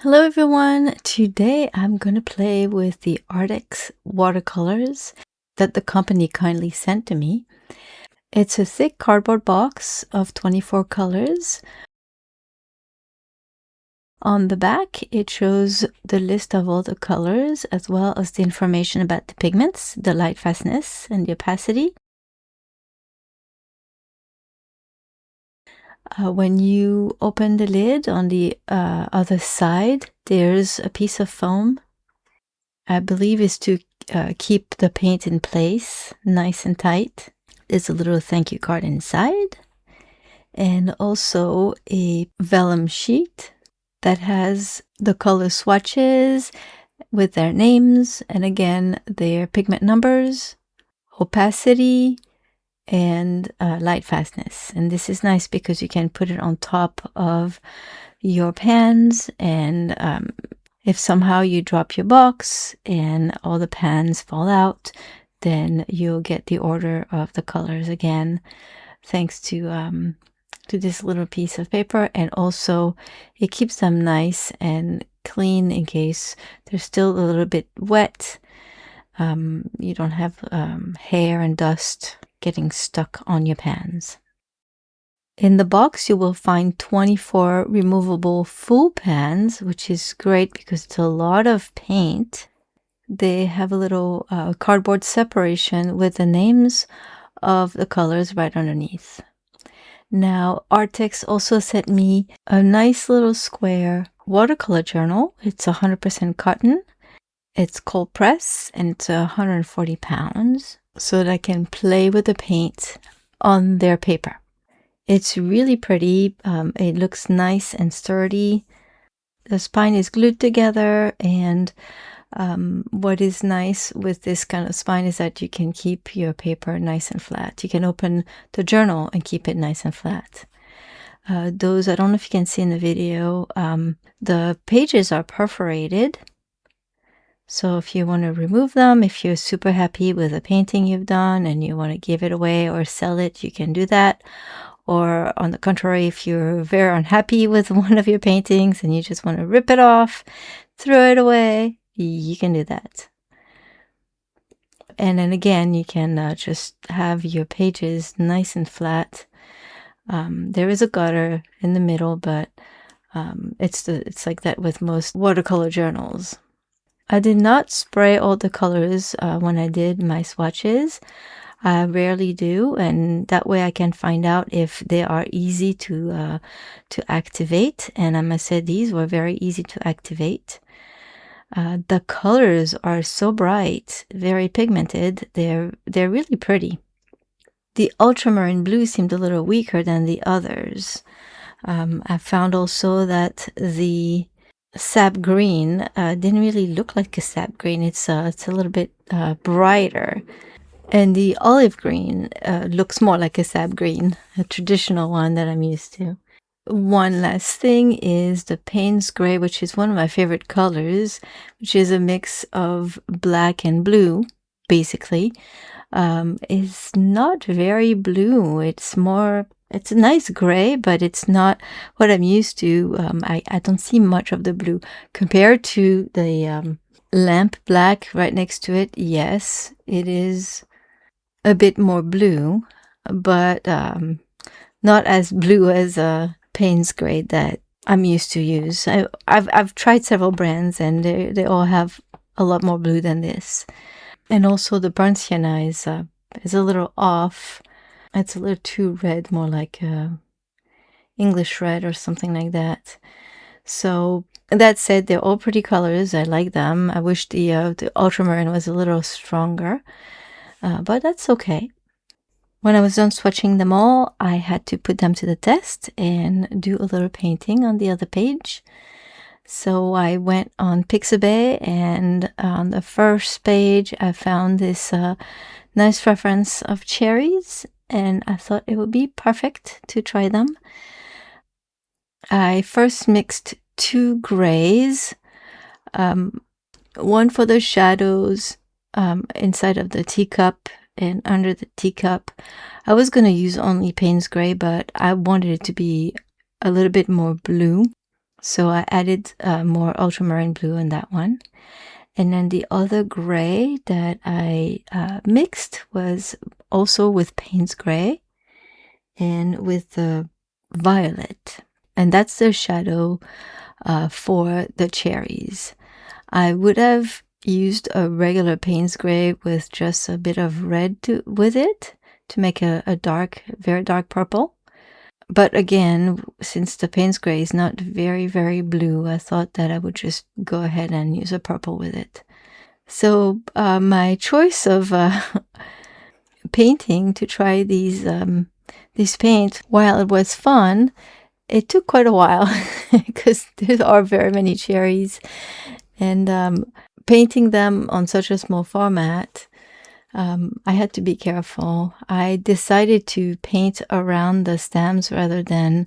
Hello everyone! Today I'm going to play with the Arrtx watercolors that the company kindly sent to me. It's a thick cardboard box of 24 colors. On the back it shows the list of all the colors as well as the information about the pigments, the light fastness and the opacity. When you open the lid on the other side, there's a piece of foam. I believe is to keep the paint in place nice and tight. There's a little thank you card inside, and also a vellum sheet that has the color swatches with their names, and again their pigment numbers, opacity, and light fastness. And this is nice because you can put it on top of your pans, and if somehow you drop your box and all the pans fall out, then you'll get the order of the colors again, thanks to this little piece of paper. And also it keeps them nice and clean in case they're still a little bit wet. You don't have hair and dust getting stuck on your pans. In the box you will find 24 removable full pans, which is great because it's a lot of paint. They have a little cardboard separation with the names of the colors right underneath. Now Arrtx also sent me a nice little square watercolor journal. It's 100% cotton. It's cold press and it's 140 pounds, so that I can play with the paint on their paper. It's really pretty. It looks nice and sturdy. The spine is glued together, and what is nice with this kind of spine is that you can keep your paper nice and flat. You can open the journal and keep it nice and flat. Those, I don't know if you can see in the video, the pages are perforated. So if you want to remove them, if you're super happy with a painting you've done and you want to give it away or sell it, you can do that. Or on the contrary, if you're very unhappy with one of your paintings and you just want to rip it off, throw it away, you can do that. And then again, you can just have your pages nice and flat. There is a gutter in the middle, but it's like that with most watercolor journals. I did not spray all the colors when I did my swatches. I rarely do, and that way I can find out if they are easy to activate. And I must say these were very easy to activate. The colors are so bright, very pigmented. They're really pretty. The ultramarine blue seemed a little weaker than the others. I found also that the sap green didn't really look like a sap green. It's a little bit brighter. And the olive green looks more like a sap green, a traditional one that I'm used to. One last thing is the Payne's Gray, which is one of my favorite colors, which is a mix of black and blue, basically. It's not very blue. It's a nice gray, but it's not what I'm used to. I don't see much of the blue. Compared to the lamp black right next to it, yes, it is a bit more blue, but not as blue as a Payne's Gray that I'm used to use. I've tried several brands and they all have a lot more blue than this. And also the burnt sienna is a little off. It's a little too red, more like English red or something like that. So that said, they're all pretty colors. I like them. I wish the ultramarine was a little stronger, but that's okay. When I was done swatching them all, I had to put them to the test and do a little painting on the other page. So I went on Pixabay, and on the first page I found this nice reference of cherries, and I thought it would be perfect to try them. I first mixed two grays, one for the shadows inside of the teacup and under the teacup. I was going to use only Payne's Gray, but I wanted it to be a little bit more blue. So I added more ultramarine blue in that one. And then the other gray that I mixed was also with Payne's Gray and with the violet. And that's the shadow for the cherries. I would have used a regular Payne's Gray with just a bit of red with it to make a dark, very dark purple. But again, since the Payne's Gray is not very, very blue, I thought that I would just go ahead and use a purple with it. So my choice of painting to try these paints, while it was fun, it took quite a while because there are very many cherries, and painting them on such a small format, I had to be careful. I decided to paint around the stems rather than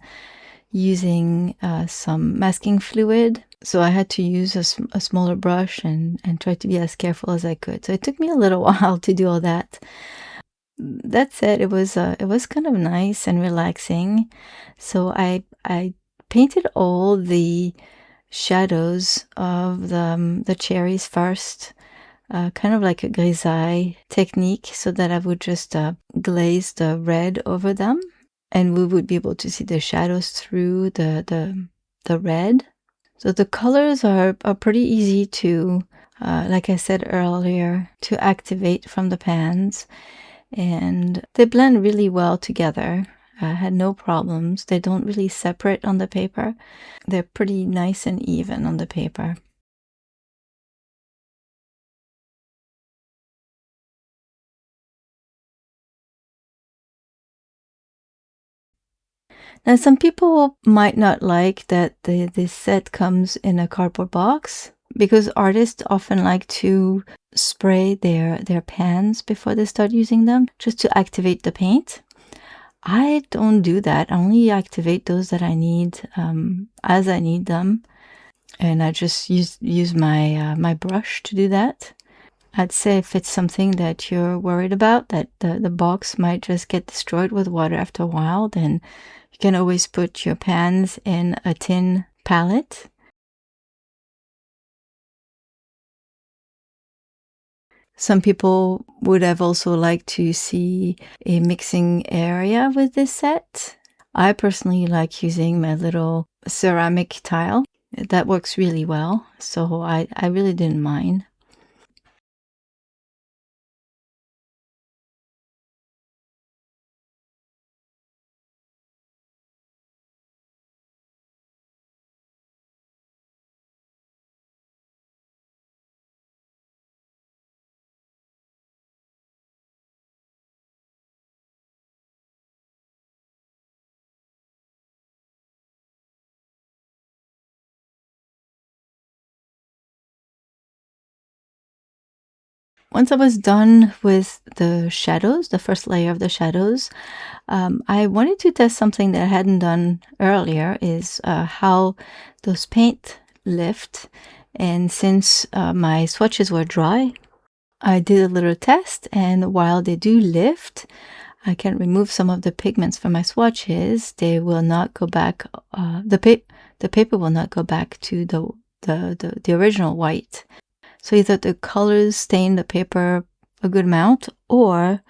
using some masking fluid. So I had to use a smaller brush and try to be as careful as I could. So it took me a little while to do all that. That said, it was kind of nice and relaxing. So I painted all the shadows of the cherries first, kind of like a grisaille technique, so that I would just glaze the red over them, and we would be able to see the shadows through the red. So the colors are pretty easy to, like I said earlier, to activate from the pans, and they blend really well together. I had no problems. They don't really separate on the paper. They're pretty nice and even on the paper. Now, some people might not like that this set comes in a cardboard box, because artists often like to spray their pans before they start using them, just to activate the paint. I don't do that. I only activate those that I need as I need them, and I just use my brush to do that. I'd say if it's something that you're worried about, that the box might just get destroyed with water after a while, then you can always put your pans in a tin palette. Some people would have also liked to see a mixing area with this set. I personally like using my little ceramic tile. That works really well, so I really didn't mind. Once I was done with the shadows, the first layer of the shadows, I wanted to test something that I hadn't done earlier, is how those paint lift. And since my swatches were dry, I did a little test, and while they do lift, I can remove some of the pigments from my swatches. They will not go back, the paper will not go back to the original white. So either the colors stain the paper a good amount, or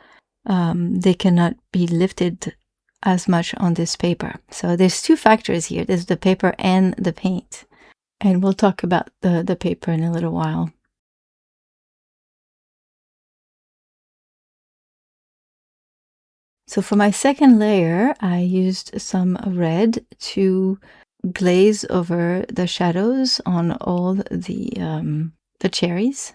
they cannot be lifted as much on this paper. So there's two factors here. There's the paper and the paint. And we'll talk about the paper in a little while. So for my second layer, I used some red to glaze over the shadows on all the cherries.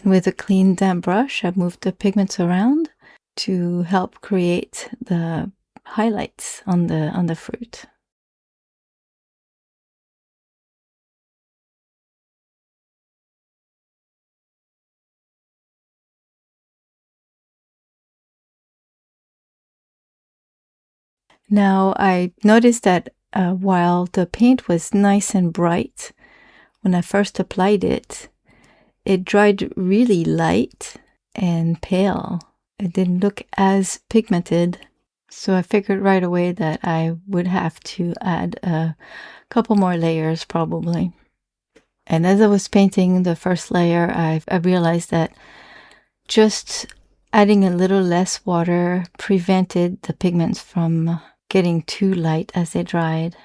And with a clean damp brush, I moved the pigments around to help create the highlights on the fruit. Now I noticed that while the paint was nice and bright when I first applied it, it dried really light and pale. It didn't look as pigmented So I figured right away that I would have to add a couple more layers probably. And as I was painting the first layer, I realized that just adding a little less water prevented the pigments from getting too light as they dried.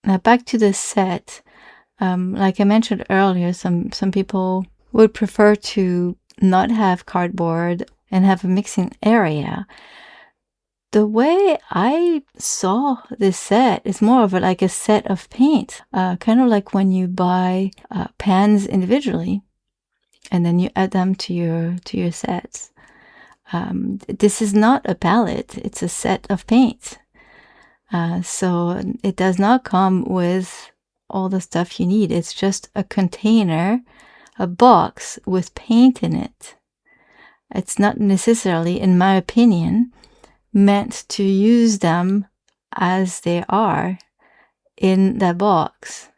Now back to the set. Like I mentioned earlier, some people would prefer to not have cardboard and have a mixing area. The way I saw this set is more of like a set of paint, kind of like when you buy pans individually, and then you add them to your sets. This is not a palette; it's a set of paint. So it does not come with all the stuff you need. It's just a container, a box with paint in it. It's not necessarily, in my opinion, meant to use them as they are in that box.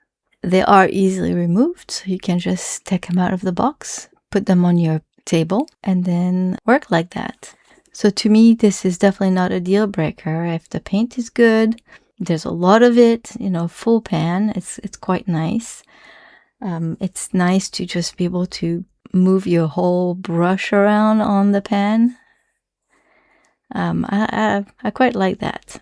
They are easily removed, so you can just take them out of the box, put them on your table, and then work like that. So to me, this is definitely not a deal breaker. If the paint is good, there's a lot of it, full pan, it's quite nice. It's nice to just be able to move your whole brush around on the pan. I quite like that.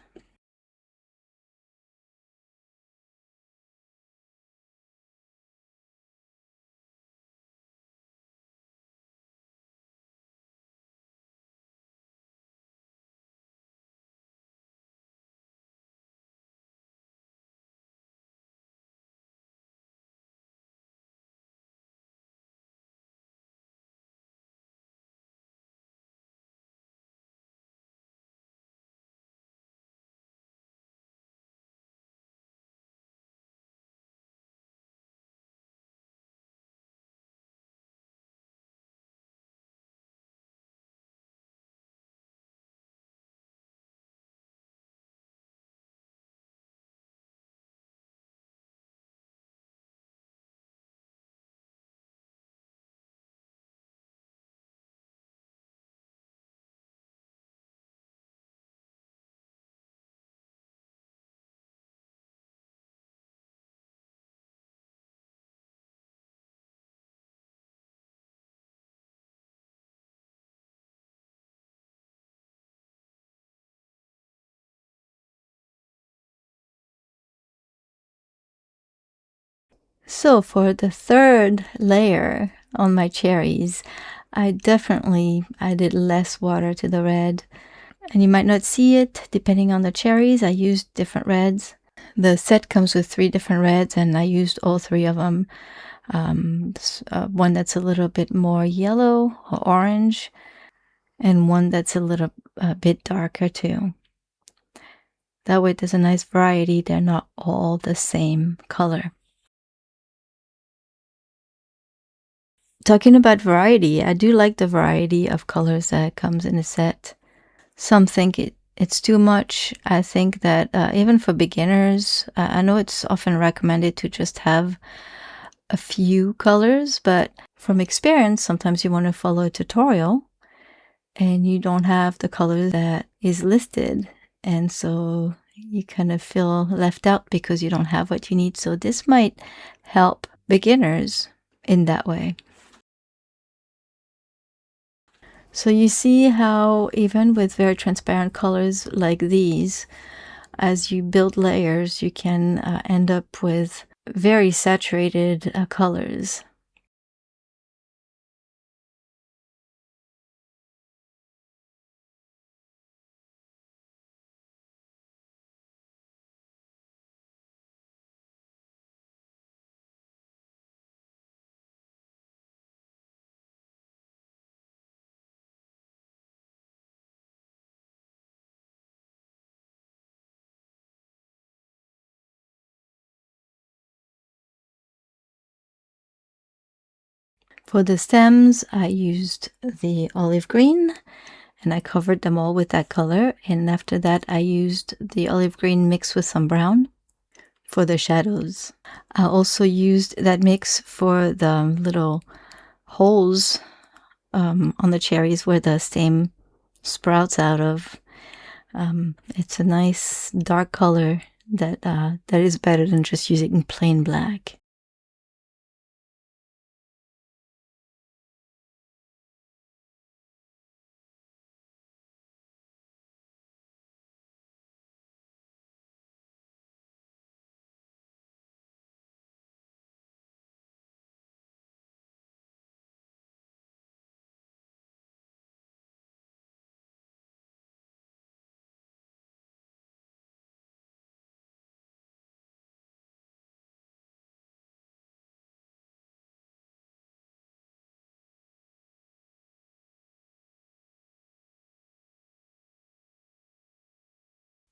So for the third layer on my cherries, I definitely added less water to the red. And you might not see it depending on the cherries. I used different reds. The set comes with 3 different reds, and I used all 3 of them. One that's a little bit more yellow or orange, and one that's a bit darker too. That way there's a nice variety. They're not all the same color. Talking about variety, I do like the variety of colors that comes in a set. Some think it's too much. I think that even for beginners, I know it's often recommended to just have a few colors, but from experience, sometimes you want to follow a tutorial and you don't have the color that is listed. And so you kind of feel left out because you don't have what you need. So this might help beginners in that way. So you see how even with very transparent colors like these, as you build layers, you can end up with very saturated colors. For the stems, I used the olive green and I covered them all with that color. And after that, I used the olive green mixed with some brown. for the shadows. I also used that mix for the little holes on the cherries where the stem sprouts out of. It's a nice dark color that is better than just using plain black.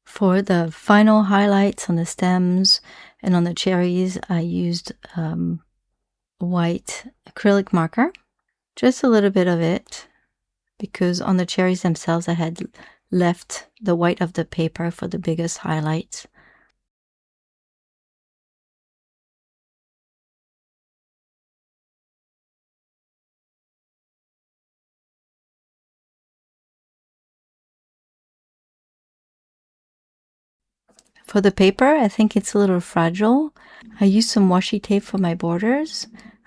For the final highlights on the stems and on the cherries, I used white acrylic marker, just a little bit of it, because on the cherries themselves I had left the white of the paper for the biggest highlights. For the paper, I think it's a little fragile. I used some washi tape for my borders.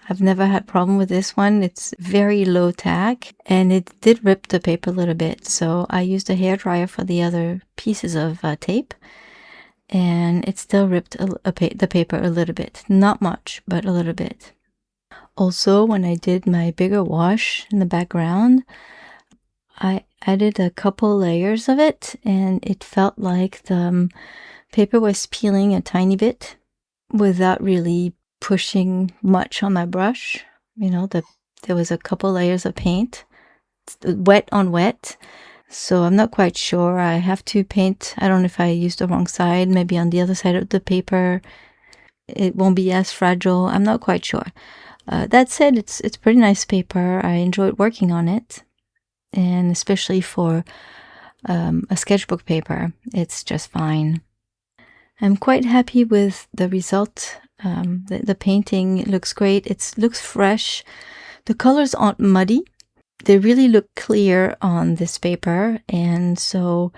I've never had problem with this one. It's very low tack and it did rip the paper a little bit. So I used a hairdryer for the other pieces of tape and it still ripped the paper a little bit. Not much, but a little bit. Also, when I did my bigger wash in the background, I added a couple layers of it and it felt like the paper was peeling a tiny bit without really pushing much on my brush. You know, there was a couple layers of paint, wet on wet. So I'm not quite sure. I have to paint. I don't know if I used the wrong side, maybe on the other side of the paper. It won't be as fragile. I'm not quite sure. That said, it's pretty nice paper. I enjoyed working on it. And especially for a sketchbook paper, it's just fine. I'm quite happy with the result. The painting looks great. It looks fresh. The colors aren't muddy. They really look clear on this paper. And so,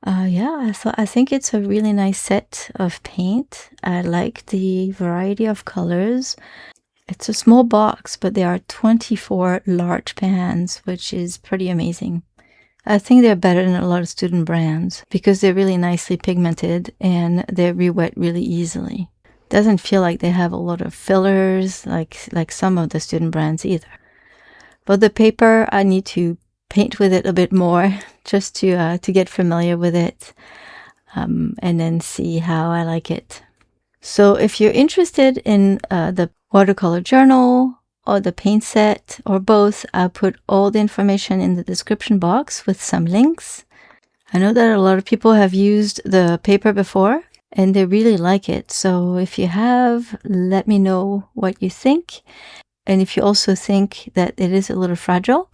yeah, I think it's a really nice set of paint. I like the variety of colors. It's a small box, but there are 24 large pans, which is pretty amazing. I think they're better than a lot of student brands because they're really nicely pigmented and they're re-wet really easily. Doesn't feel like they have a lot of fillers like some of the student brands either. But the paper, I need to paint with it a bit more just to get familiar with it and then see how I like it. So if you're interested in the watercolor journal or the paint set or both, I'll put all the information in the description box with some links. I know that a lot of people have used the paper before and they really like it. So if you have, let me know what you think. And if you also think that it is a little fragile,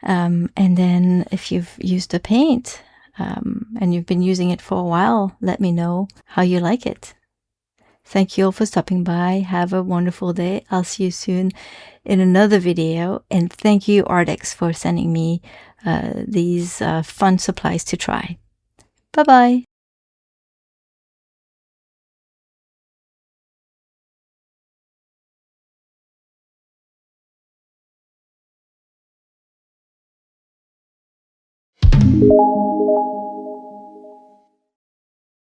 and then if you've used the paint and you've been using it for a while, let me know how you like it. Thank you all for stopping by. Have a wonderful day. I'll see you soon in another video. And thank you, Arrtx, for sending me these fun supplies to try. Bye-bye.